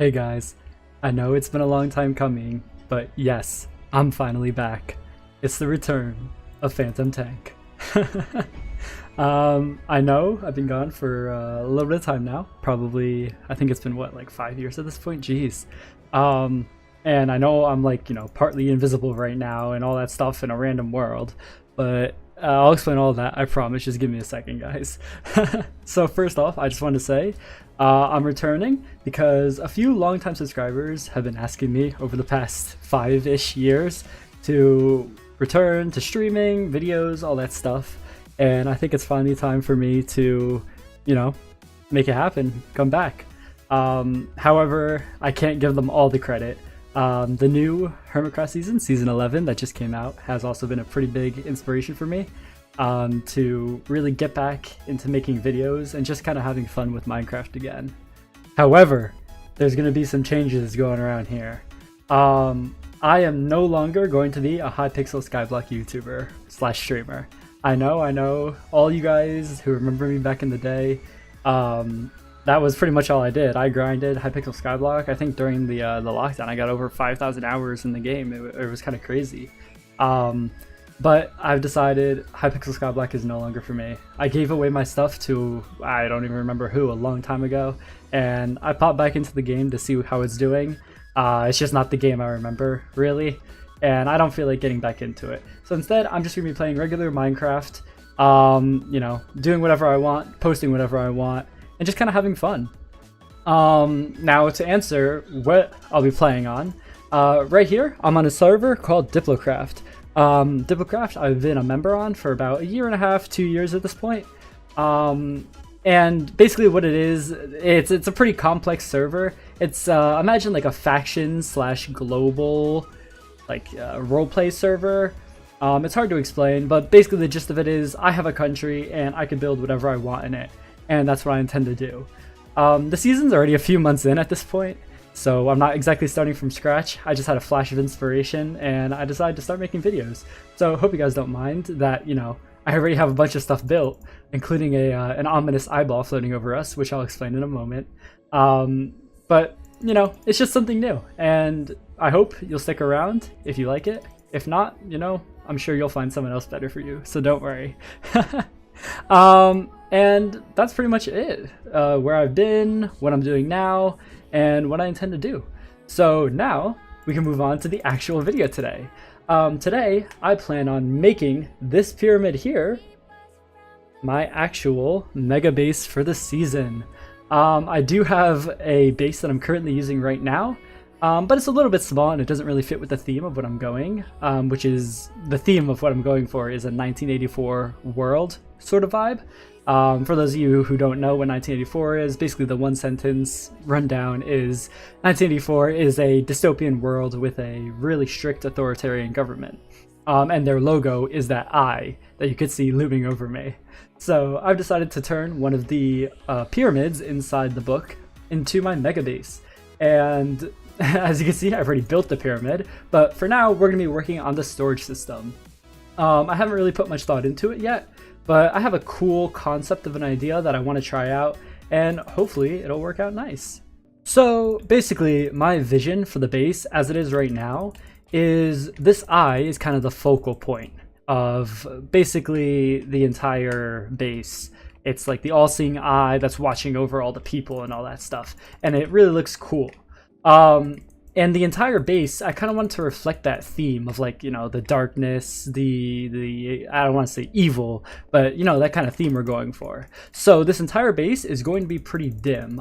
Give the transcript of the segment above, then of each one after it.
Hey guys, I know it's been a long time coming, but yes, I'm finally back. It's the return of Phantom Tank. I know I've been gone for a little bit of time now. Probably, I think it's been what, like 5 years at this point? Jeez. Um, and I know I'm like, partly invisible right now and all that stuff in a random world, but I'll explain all of that, I promise. Just give me a second, guys. So first off, I just want to say I'm returning because a few longtime subscribers have been asking me over the past 5-ish years to return to streaming, videos, all that stuff. And I think it's finally time for me to, make it happen, come back. However, I can't give them all the credit. The new Hermitcraft season 11 that just came out has also been a pretty big inspiration for me to really get back into making videos and just kind of having fun with Minecraft again. However, there's going to be some changes going around here. I am no longer going to be a Hypixel Skyblock YouTuber / streamer. I know, all you guys who remember me back in the day, that was pretty much all I did. I grinded Hypixel Skyblock. I think during the lockdown, I got over 5,000 hours in the game. It was kind of crazy. But I've decided Hypixel Skyblock is no longer for me. I gave away my stuff to, I don't even remember who, a long time ago, and I popped back into the game to see how it's doing. It's just not the game I remember, really, and I don't feel like getting back into it. So instead, I'm just going to be playing regular Minecraft, doing whatever I want, posting whatever I want, and just kind of having fun. Now to answer what I'll be playing on, right here, I'm on a server called Diplocraft. Diplocraft I've been a member on for about 1.5 to 2 years at this point. And basically what it is, it's a pretty complex server. It's imagine like a faction / global roleplay server. It's hard to explain, but basically the gist of it is I have a country and I can build whatever I want in it, and that's what I intend to do. The season's already a few months in at this point, so I'm not exactly starting from scratch. I just had a flash of inspiration and I decided to start making videos. So hope you guys don't mind that, I already have a bunch of stuff built, including an ominous eyeball floating over us, which I'll explain in a moment. But, it's just something new, and I hope you'll stick around if you like it. If not, I'm sure you'll find someone else better for you, so don't worry. And that's pretty much it. Where I've been, what I'm doing now, and what I intend to do. So now we can move on to the actual video today. Today I plan on making this pyramid here my actual mega base for the season. I do have a base that I'm currently using right now, but it's a little bit small and it doesn't really fit with the theme of what I'm going, which is the theme of what I'm going for is a 1984 world sort of vibe. For those of you who don't know what 1984 is, basically the one sentence rundown is 1984 is a dystopian world with a really strict authoritarian government. And their logo is that eye that you could see looming over me. So I've decided to turn one of the pyramids inside the book into my mega base. And as you can see, I've already built the pyramid, but for now we're going to be working on the storage system. I haven't really put much thought into it yet, but I have a cool concept of an idea that I want to try out, and hopefully it'll work out nice. So basically, my vision for the base as it is right now is this eye is kind of the focal point of basically the entire base. It's like the all-seeing eye that's watching over all the people and all that stuff, and it really looks cool. And the entire base, I kind of want to reflect that theme of the darkness, the I don't want to say evil, but that kind of theme we're going for. So this entire base is going to be pretty dim.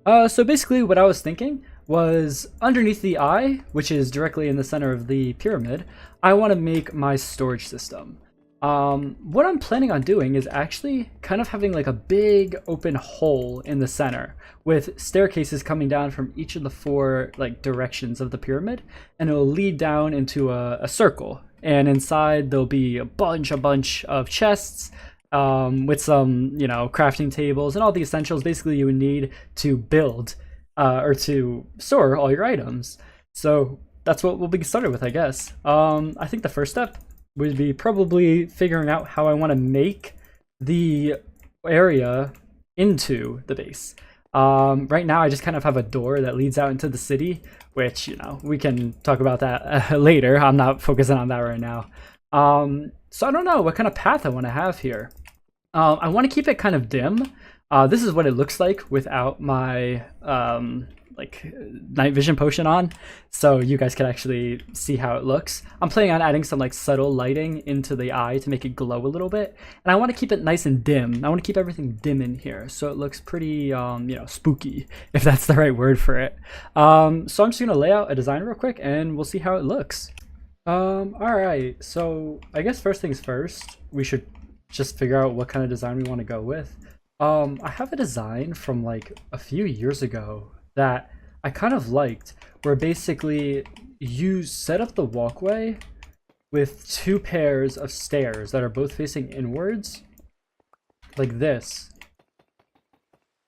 So basically what I was thinking was underneath the eye, which is directly in the center of the pyramid, I want to make my storage system. What I'm planning on doing is actually kind of having like a big open hole in the center with staircases coming down from each of the 4 directions of the pyramid, and it will lead down into a circle, and inside there'll be a bunch of chests with some crafting tables and all the essentials basically you would need to build or to store all your items. So that's what we'll be started with, I guess. I think the first step would be probably figuring out how I want to make the area into the base. Right now I just kind of have a door that leads out into the city, which, you know, we can talk about that later. I'm not focusing on that right now. So I don't know what kind of path I want to have here. I want to keep it kind of dim. This is what it looks like without my like night vision potion on, so you guys can actually see how it looks. I'm planning on adding some like subtle lighting into the eye to make it glow a little bit, and I want to keep it nice and dim. I want to keep everything dim in here so it looks pretty you know, spooky, if that's the right word for it. So I'm just gonna lay out a design real quick and we'll see how it looks. All right, so I guess first things first, we should just figure out what kind of design we want to go with. I have a design from like a few years ago that I kind of liked, where basically you set up the walkway with two pairs of stairs that are both facing inwards, like this,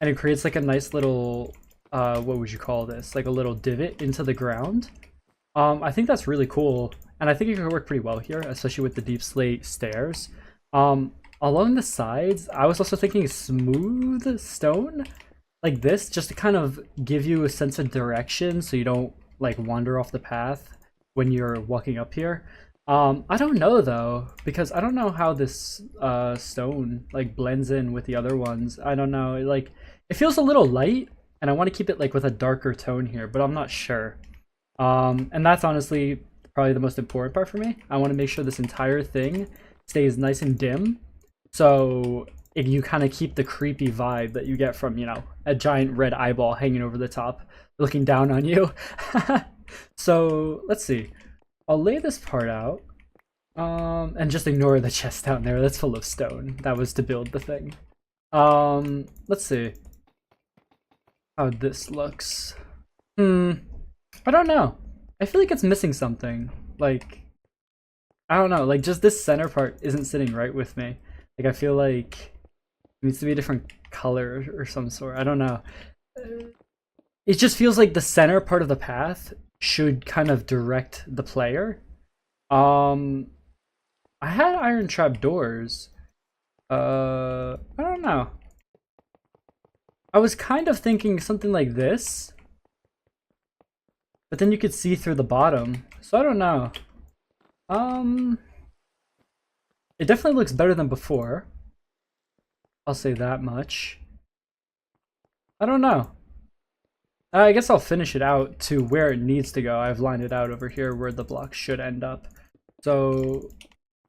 and it creates like a nice little, what would you call this? Like a little divot into the ground. I think that's really cool, and I think it could work pretty well here, especially with the deep slate stairs. Along the sides, I was also thinking smooth stone, like this, just to kind of give you a sense of direction so you don't like wander off the path when you're walking up here. I don't know though, because I don't know how this stone like blends in with the other ones. I don't know, like it feels a little light, and I want to keep it like with a darker tone here, but I'm not sure. And that's honestly probably the most important part for me. I want to make sure this entire thing stays nice and dim, so if you kind of keep the creepy vibe that you get from, you know, a giant red eyeball hanging over the top looking down on you. So let's see, I'll lay this part out, and just ignore the chest down there. That's full of stone. That was to build the thing. Let's see how this looks. I don't know, I feel like it's missing something. Like, I don't know, like just this center part isn't sitting right with me. Like I feel like it needs to be a different color or some sort. I don't know. It just feels like the center part of the path should kind of direct the player. I had iron trap doors. I don't know. I was kind of thinking something like this, but then you could see through the bottom. So I don't know. It definitely looks better than before, I'll say that much. I don't know. I guess I'll finish it out to where it needs to go. I've lined it out over here where the block should end up. So,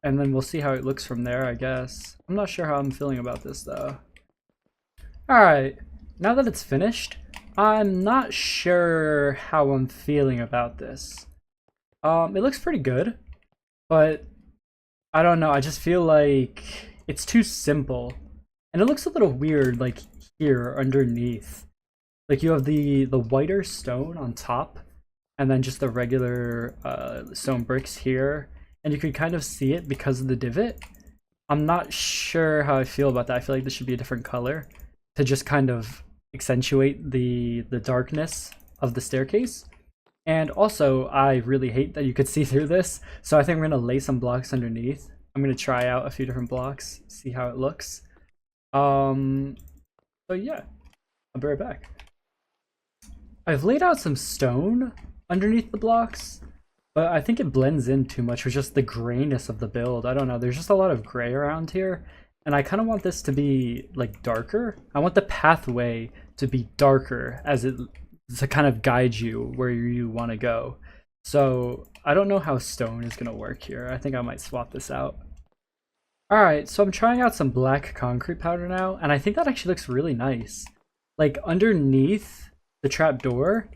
and then we'll see how it looks from there, I guess. I'm not sure how I'm feeling about this though. Alright, now that it's finished, I'm not sure how I'm feeling about this. It looks pretty good, but I don't know, I just feel like it's too simple. And it looks a little weird, like here underneath. Like you have the whiter stone on top, and then just the regular stone bricks here. And you can kind of see it because of the divot. I'm not sure how I feel about that. I feel like this should be a different color to just kind of accentuate the darkness of the staircase. And also, I really hate that you could see through this, so I think we're going to lay some blocks underneath. I'm going to try out a few different blocks, see how it looks. So yeah, I'll be right back. I've laid out some stone underneath the blocks, but I think it blends in too much with just the grayness of the build. I don't know, there's just a lot of gray around here, and I kind of want this to be like darker. I want the pathway to be darker as it to kind of guide you where you want to go. So I don't know how stone is going to work here. I think I might swap this out. Alright, so I'm trying out some black concrete powder now, and I think that actually looks really nice. Like underneath the trap door,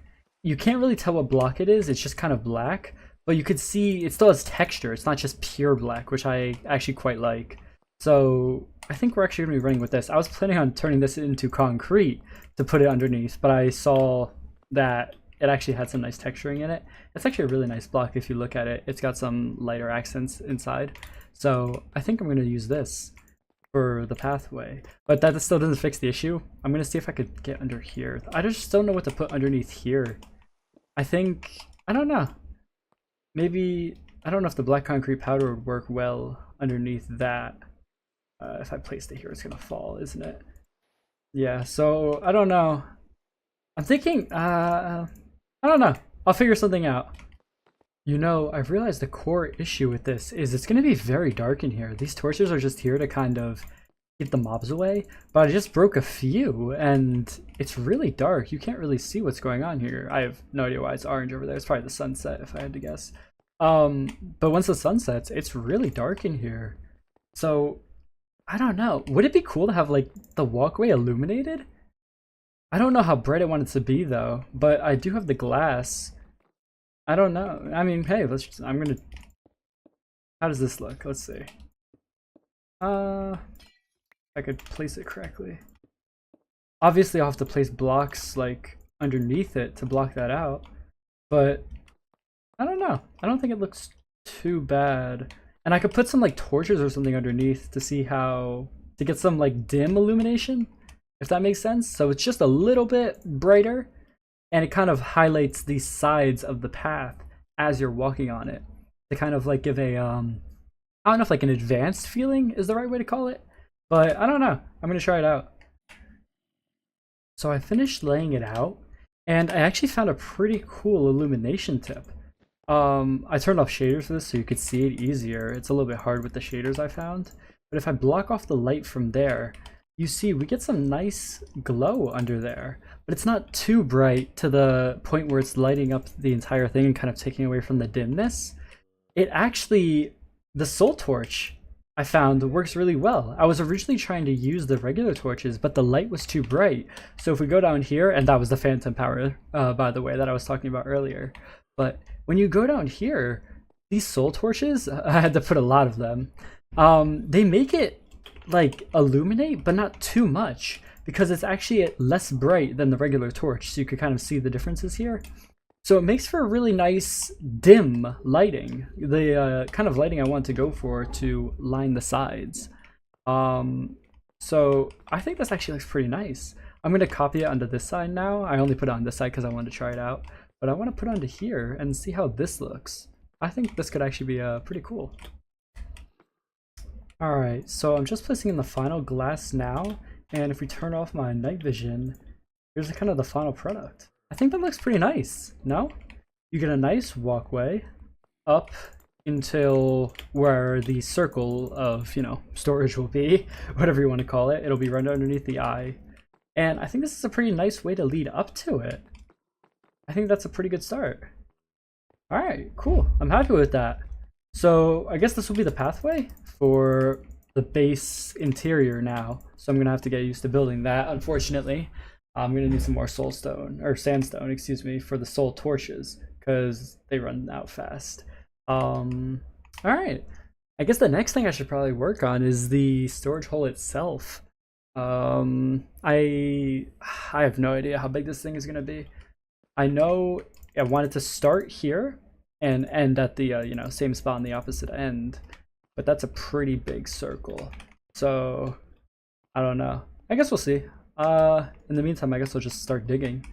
you can't really tell what block it is, it's just kind of black, but you could see it still has texture. It's not just pure black, which I actually quite like. So I think we're actually going to be running with this. I was planning on turning this into concrete to put it underneath, but I saw that it actually had some nice texturing in it. It's actually a really nice block if you look at it. It's got some lighter accents inside. So I think I'm going to use this for the pathway, but that still doesn't fix the issue. I'm going to see if I could get under here. I just don't know what to put underneath here. I think, I don't know. Maybe, I don't know if the black concrete powder would work well underneath that. If I placed it here, it's going to fall, isn't it? Yeah, so I don't know. I'm thinking, I don't know. I'll figure something out. You know, I've realized the core issue with this is it's going to be very dark in here. These torches are just here to kind of keep the mobs away, but I just broke a few and it's really dark. You can't really see what's going on here. I have no idea why it's orange over there. It's probably the sunset if I had to guess. But once the sun sets, it's really dark in here. So I don't know. Would it be cool to have like the walkway illuminated? I don't know how bright I want it to be though, but I do have the glass. I don't know. I mean, hey, I'm gonna. How does this look? Let's see. I could place it correctly. Obviously, I'll have to place blocks like underneath it to block that out, but I don't know. I don't think it looks too bad. And I could put some like torches or something underneath to see how to get some like dim illumination, if that makes sense. So it's just a little bit brighter and it kind of highlights the sides of the path as you're walking on it to kind of like give a I don't know if like an advanced feeling is the right way to call it, but I don't know. I'm gonna try it out. So I finished laying it out and I actually found a pretty cool illumination tip. I turned off shaders for this so you could see it easier. It's a little bit hard with the shaders I found, but if I block off the light from there, you see we get some nice glow under there, but it's not too bright to the point where it's lighting up the entire thing and kind of taking away from the dimness. It actually, the soul torch I found works really well. I was originally trying to use the regular torches, but the light was too bright. So if we go down here, and that was the phantom power, by the way, that I was talking about earlier. But when you go down here, these soul torches, I had to put a lot of them. They make it like illuminate, but not too much because it's actually less bright than the regular torch. So you could kind of see the differences here. So it makes for a really nice dim lighting, the kind of lighting I want to go for to line the sides. So I think this actually looks pretty nice. I'm going to copy it onto this side now. I only put it on this side because I wanted to try it out. But I want to put it onto here and see how this looks. I think this could actually be pretty cool. Alright, so I'm just placing in the final glass now. And if we turn off my night vision, here's kind of the final product. I think that looks pretty nice, no? You get a nice walkway up until where the circle of, you know, storage will be, whatever you want to call it. It'll be right underneath the eye. And I think this is a pretty nice way to lead up to it. I think that's a pretty good start. Alright, cool. I'm happy with that. So I guess this will be the pathway for the base interior now. So I'm going to have to get used to building that, unfortunately. I'm going to need some more soulstone, or sandstone, excuse me, for the soul torches, because they run out fast. Alright. I guess the next thing I should probably work on is the storage hole itself. I have no idea how big this thing is going to be. I know I wanted to start here and end at the you know, same spot on the opposite end, but that's a pretty big circle. So I don't know. I guess we'll see. In the meantime, I guess I'll just start digging.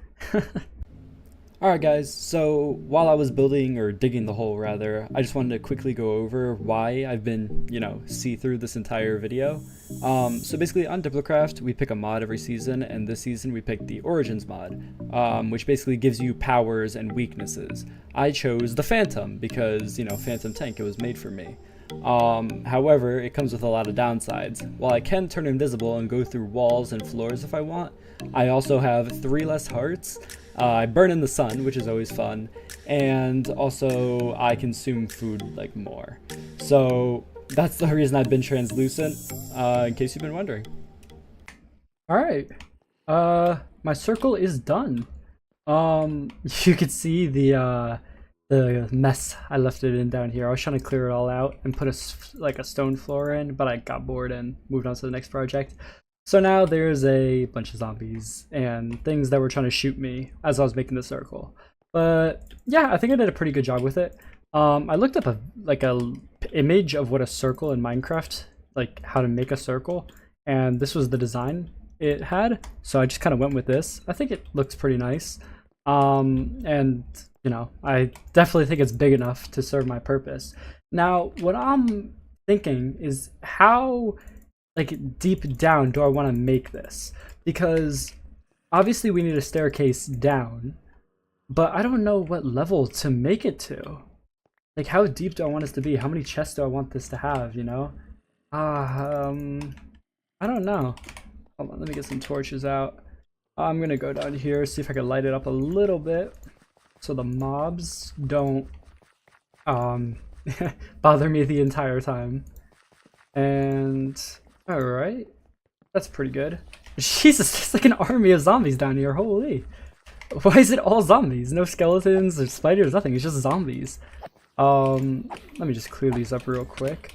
Alright guys, so while I was building, or digging the hole rather, I just wanted to quickly go over why I've been, you know, see-through this entire video. So basically on Diplocraft, we pick a mod every season, and this season we picked the Origins mod, which basically gives you powers and weaknesses. I chose the Phantom because, you know, Phantom Tank, it was made for me. However, it comes with a lot of downsides. While I can turn invisible and go through walls and floors if I want, I also have 3 less hearts. I burn in the sun, which is always fun, and also I consume food like more. So that's the reason I've been translucent, in case you've been wondering. Alright, my circle is done. You could see the mess I left it in down here. I was trying to clear it all out and put a stone floor in, but I got bored and moved on to the next project. So now there's a bunch of zombies and things that were trying to shoot me as I was making the circle. But yeah, I think I did a pretty good job with it. I looked up a image of what a circle in Minecraft, like how to make a circle, and this was the design it had. So I just kind of went with this. I think it looks pretty nice. And you know, I definitely think it's big enough to serve my purpose. Now, what I'm thinking is how like deep down do I want to make this? because obviously we need a staircase down, but I don't know what level to make it to. Like, how deep do I want this to be? How many chests do I want this to have, you know? I don't know. Hold on, let me get some torches out. I'm gonna go down here, see if I can light it up a little bit so the mobs don't bother me the entire time. And alright, that's pretty good. Jesus, there's like an army of zombies down here, holy. Why is it all zombies? No skeletons or spiders, nothing, it's just zombies. Let me just clear these up real quick.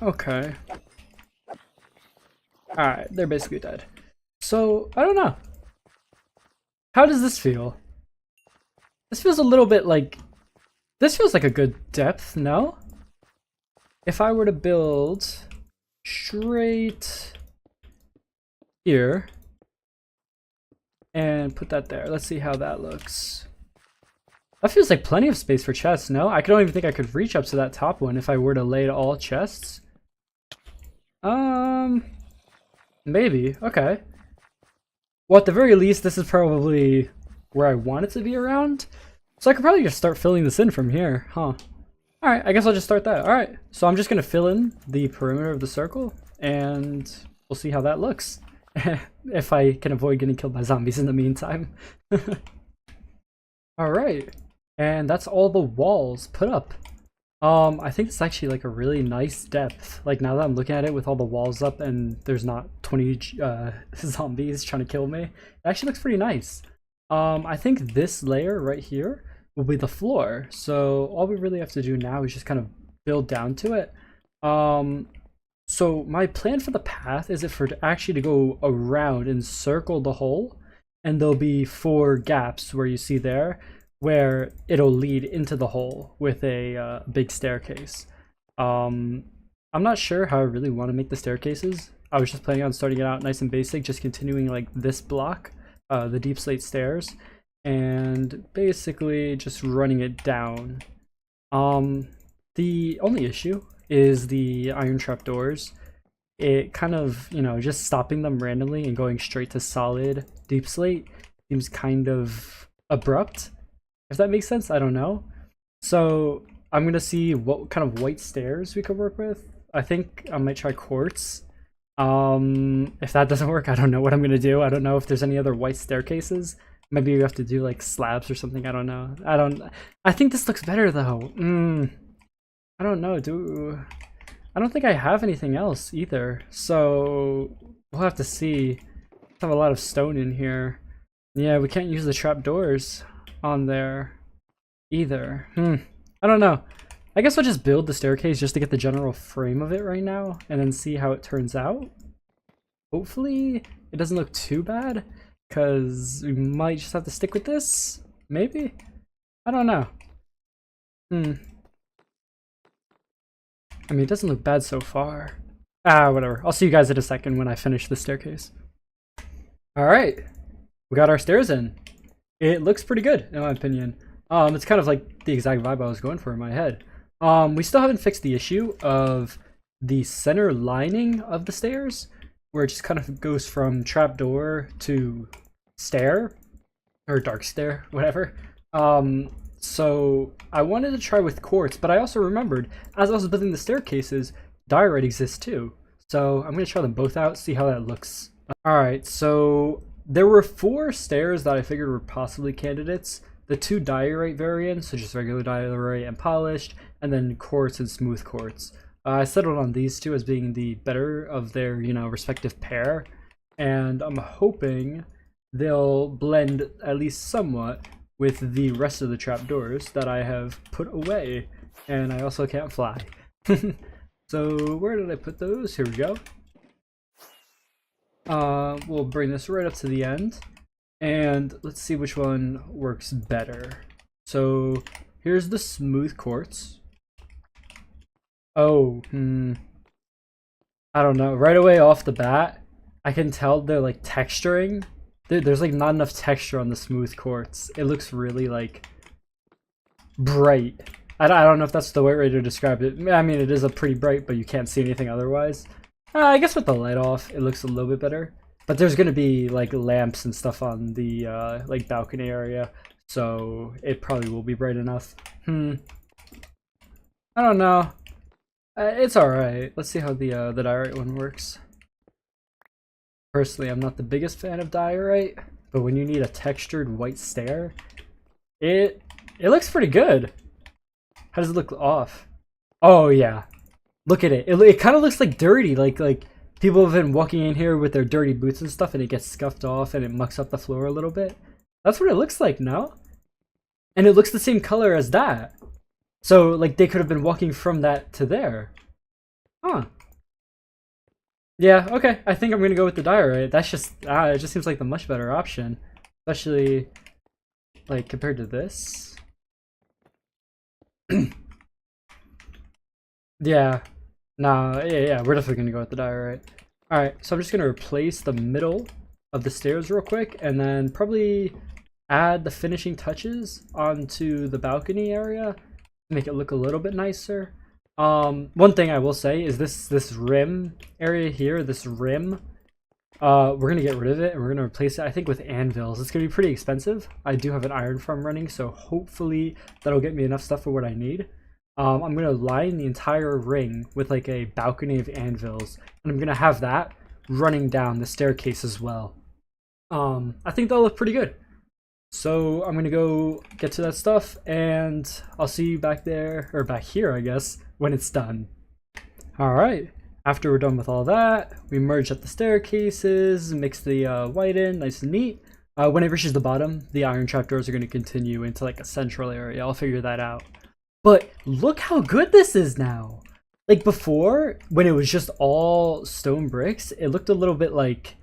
Okay. Alright, they're basically dead. So, I don't know. How does this feel? This feels a little bit like... This feels like a good depth, no? If I were to build straight here and put that there, let's see how that looks. That feels like plenty of space for chests, no? I don't even think I could reach up to that top one if I were to lay all chests. Maybe. Okay. Well, at the very least, this is probably where I want it to be around. So I could probably just start filling this in from here, huh? Alright, I guess I'll just start that. Alright, so I'm just going to fill in the perimeter of the circle, and we'll see how that looks. If I can avoid getting killed by zombies in the meantime. Alright, and that's all the walls put up. I think it's actually like a really nice depth. Like, now that I'm looking at it with all the walls up and there's not 20 zombies trying to kill me, it actually looks pretty nice. I think this layer right here will be the floor. So all we really have to do now is just kind of build down to it. So my plan for the path is for it actually to go around and circle the hole, and there'll be 4 gaps where you see there, where it'll lead into the hole with a big staircase. I'm not sure how I really want to make the staircases. I was just planning on starting it out nice and basic, just continuing like this block, the deep slate stairs, and basically just running it down. The only issue is the iron trapdoors. It kind of, you know, just stopping them randomly and going straight to solid deep slate seems kind of abrupt. If that makes sense, I don't know. So I'm gonna see what kind of white stairs we could work with. I think I might try quartz. If that doesn't work, I don't know what I'm gonna do. I don't know if there's any other white staircases. Maybe we have to do like slabs or something. I don't know. I think this looks better though. I don't know. I don't think I have anything else either. So we'll have to see. I have a lot of stone in here. Yeah, we can't use the trapdoors on there either. I don't know. I guess I'll just build the staircase just to get the general frame of it right now and then see how it turns out. Hopefully it doesn't look too bad, because we might just have to stick with this, maybe? I don't know. I mean, it doesn't look bad so far. Whatever. I'll see you guys in a second when I finish the staircase. Alright, we got our stairs in. It looks pretty good, in my opinion. It's kind of like the exact vibe I was going for in my head. We still haven't fixed the issue of the center lining of the stairs, where it just kind of goes from trapdoor to stair, or dark stair, whatever. So I wanted to try with quartz, but I also remembered, as I was building the staircases, diorite exists too. So I'm going to try them both out, see how that looks. Alright, so there were 4 stairs that I figured were possibly candidates. The 2 diorite variants, so just regular diorite and polished, and then quartz and smooth quartz. I settled on these 2 as being the better of their, you know, respective pair, and I'm hoping they'll blend at least somewhat with the rest of the trapdoors that I have put away. And I also can't fly. So where did I put those? Here we go. We'll bring this right up to the end, and let's see which one works better. So here's the smooth quartz. Oh, I don't know. Right away off the bat, I can tell they're like texturing. There's like not enough texture on the smooth quartz. It looks really like bright. I don't know if that's the right way to describe it. I mean, it is a pretty bright, but you can't see anything otherwise. I guess with the light off, it looks a little bit better. But there's gonna be like lamps and stuff on the like balcony area, so it probably will be bright enough. I don't know. It's all right. Let's see how the diorite one works. Personally, I'm not the biggest fan of diorite, but when you need a textured white stair, it looks pretty good. How does it look off? Oh yeah, look at it. It kind of looks like dirty, like people have been walking in here with their dirty boots and stuff, and it gets scuffed off and it mucks up the floor a little bit. That's what it looks like, no? And it looks the same color as that. So like they could have been walking from that to there. Huh. Yeah, okay. I think I'm gonna go with the diorite. That's just it just seems like the much better option. Especially like compared to this. Yeah. Nah, yeah, we're definitely gonna go with the diorite. Alright, so I'm just gonna replace the middle of the stairs real quick and then probably add the finishing touches onto the balcony area to make it look a little bit nicer. One thing I will say is this rim area here, this rim, we're gonna get rid of it and we're gonna replace it, I think, with anvils. It's gonna be pretty expensive. I do have an iron farm running, so hopefully that'll get me enough stuff for what I need. I'm gonna line the entire ring with like a balcony of anvils, and I'm gonna have that running down the staircase as well. I think that'll look pretty good. So I'm gonna go get to that stuff, and I'll see you back there, or back here, I guess, when it's done. Alright, after we're done with all that, we merge up the staircases, mix the white in, nice and neat. When it reaches the bottom, the iron trapdoors are gonna continue into like a central area. I'll figure that out. But look how good this is now! Like before, when it was just all stone bricks, it looked a little bit like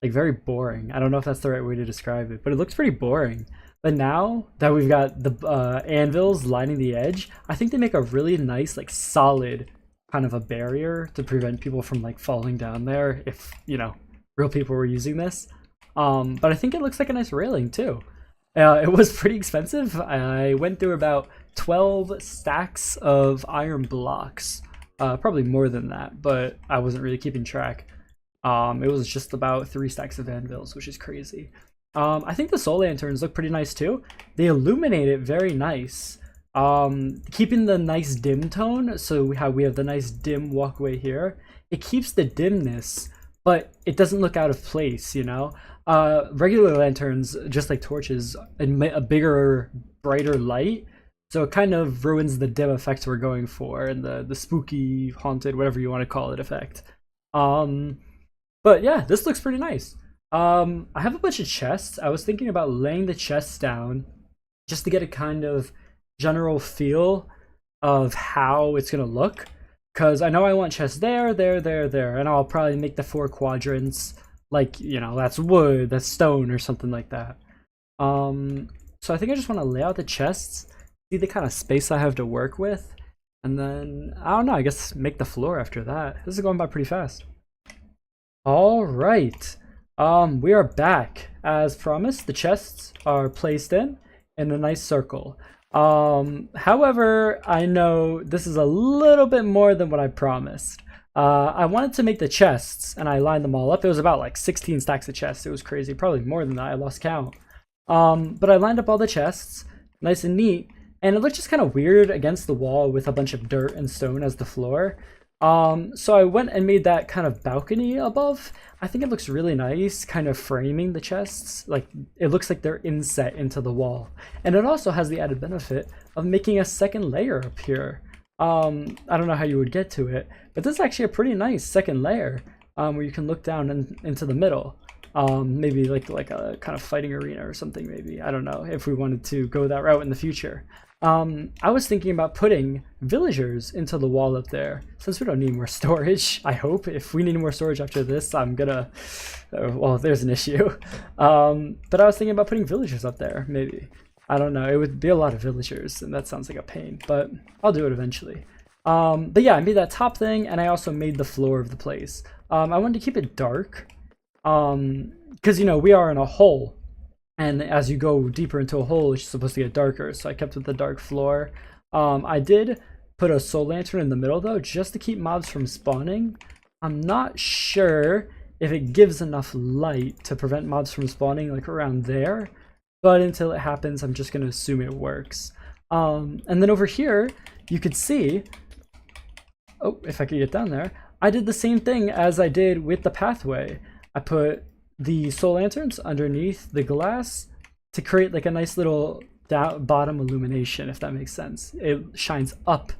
very boring. I don't know if that's the right way to describe it, but it looks pretty boring. But now that we've got the anvils lining the edge, I think they make a really nice, like solid kind of a barrier to prevent people from like falling down there if, you know, real people were using this. But I think it looks like a nice railing too. It was pretty expensive. I went through about 12 stacks of iron blocks. Probably more than that, but I wasn't really keeping track. It was just about 3 stacks of anvils, which is crazy. I think the soul lanterns look pretty nice too. They illuminate it very nice. Keeping the nice dim tone, so how we have the nice dim walkway here. It keeps the dimness, but it doesn't look out of place, you know? Regular lanterns, just like torches, emit a bigger, brighter light, so it kind of ruins the dim effect we're going for, and the spooky, haunted, whatever you want to call it effect. But yeah, this looks pretty nice. I have a bunch of chests. I was thinking about laying the chests down just to get a kind of general feel of how it's gonna look, because I know I want chests there, and I'll probably make the 4 quadrants like, you know, that's wood, that's stone, or something like that. So I think I just want to lay out the chests, see the kind of space I have to work with, and then I don't know, I guess make the floor after that. This is going by pretty fast. All right, we are back. As promised, the chests are placed in a nice circle. However, I know this is a little bit more than what I promised. I wanted to make the chests, and I lined them all up. It was about like 16 stacks of chests. It was crazy, probably more than that. I lost count. But I lined up all the chests, nice and neat, and it looked just kind of weird against the wall with a bunch of dirt and stone as the floor. So I went and made that kind of balcony above. I think it looks really nice, kind of framing the chests. Like, it looks like they're inset into the wall. And it also has the added benefit of making a second layer up here. I don't know how you would get to it, but this is actually a pretty nice second layer, where you can look down into the middle. Maybe like a kind of fighting arena or something, maybe. I don't know if we wanted to go that route in the future. I was thinking about putting villagers into the wall up there, since we don't need more storage, I hope. If we need more storage after this, I'm gonna... well, there's an issue. But I was thinking about putting villagers up there, maybe. I don't know, it would be a lot of villagers, and that sounds like a pain, but I'll do it eventually. But yeah, I made that top thing, and I also made the floor of the place. I wanted to keep it dark, because, you know, we are in a hole. And as you go deeper into a hole, it's supposed to get darker, so I kept with the dark floor. I did put a soul lantern in the middle, though, just to keep mobs from spawning. I'm not sure if it gives enough light to prevent mobs from spawning like around there, but until it happens, I'm just going to assume it works. And then over here, you could see, oh, if I could get down there, I did the same thing as I did with the pathway. I put the soul lanterns underneath the glass to create like a nice little bottom illumination, if that makes sense. It shines up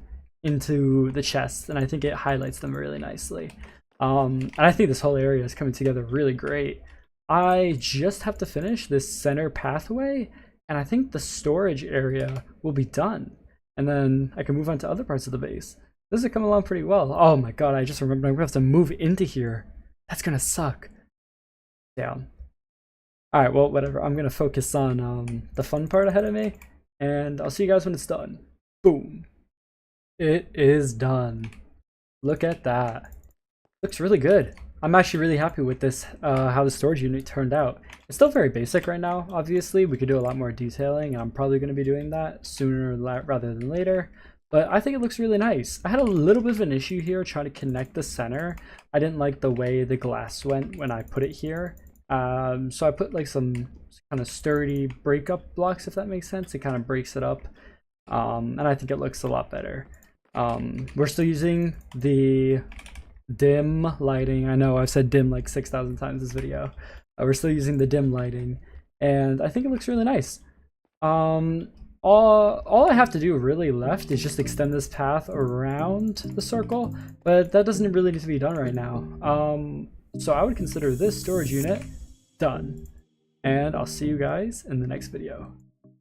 into the chests, and I think it highlights them really nicely. And I think this whole area is coming together really great. I just have to finish this center pathway, and I think the storage area will be done. And then I can move on to other parts of the base. This is coming along pretty well. Oh my god, I just remembered I'm gonna have to move into here. That's gonna suck. Down. Alright, well, whatever. I'm gonna focus on the fun part ahead of me, and I'll see you guys when it's done. Boom. It is done. Look at that. Looks really good. I'm actually really happy with this, how the storage unit turned out. It's still very basic right now, obviously. We could do a lot more detailing, and I'm probably going to be doing that sooner rather than later. But I think it looks really nice. I had a little bit of an issue here trying to connect the center. I didn't like the way the glass went when I put it here. So I put like some kind of sturdy breakup blocks, if that makes sense. It kind of breaks it up. And I think it looks a lot better. We're still using the dim lighting. I know I've said dim like 6,000 times this video. We're still using the dim lighting, and I think it looks really nice. All I have to do really left is just extend this path around the circle, but that doesn't really need to be done right now. So I would consider this storage unit done, and I'll see you guys in the next video.